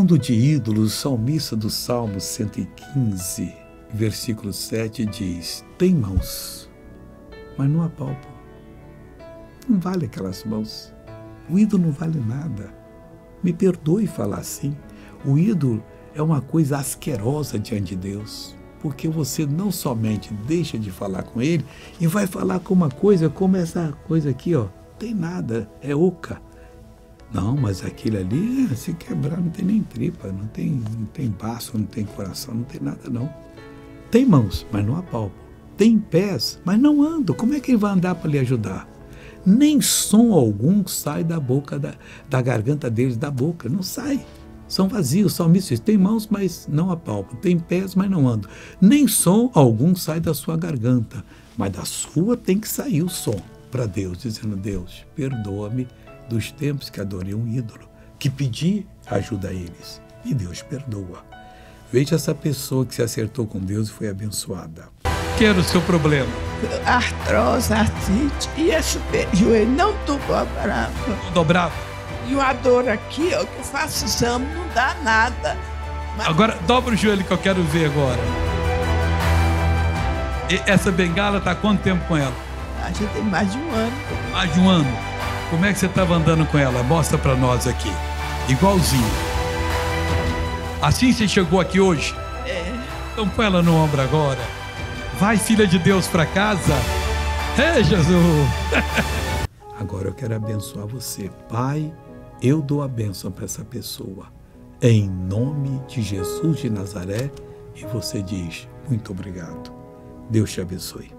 Falando de ídolos, o salmista do Salmo 115, versículo 7 diz: tem mãos, mas não apalpam. Não vale aquelas mãos. O ídolo não vale nada. Me perdoe falar assim. O ídolo é uma coisa asquerosa diante de Deus, porque você não somente deixa de falar com ele e vai falar com uma coisa como essa coisa aqui, ó, tem nada, é oca. Não, mas aquilo ali, se quebrar, não tem nem tripa, não tem baço, não tem coração, não tem nada não. Tem mãos, mas não apalpam. Tem pés, mas não andam. Como é que ele vai andar para lhe ajudar? Nem som algum sai da boca, da garganta deles, da boca, não sai. São vazios, são mísseis. Tem mãos, mas não apalpam. Tem pés, mas não andam. Nem som algum sai da sua garganta, mas da sua tem que sair o som para Deus, dizendo: Deus, perdoa-me dos tempos que adorei um ídolo, que pedi ajuda a eles. E Deus perdoa. Veja essa pessoa que se acertou com Deus e foi abençoada. Que era o seu problema? Artrose, artrite e esse joelho não dobrava. Dobrava? E uma dor aqui, ó, que eu faço exame, não dá nada. Mas... Agora, dobra o joelho que eu quero ver agora. E essa bengala está há quanto tempo com ela? Já tem mais de um ano. Mais de um ano? Como é que você estava andando com ela? Mostra para nós aqui. Igualzinho. Assim você chegou aqui hoje? É. Então põe ela no ombro agora. Vai, filha de Deus, para casa. Ei, Jesus! Agora eu quero abençoar você. Pai, eu dou a bênção para essa pessoa. Em nome de Jesus de Nazaré. E você diz: muito obrigado. Deus te abençoe.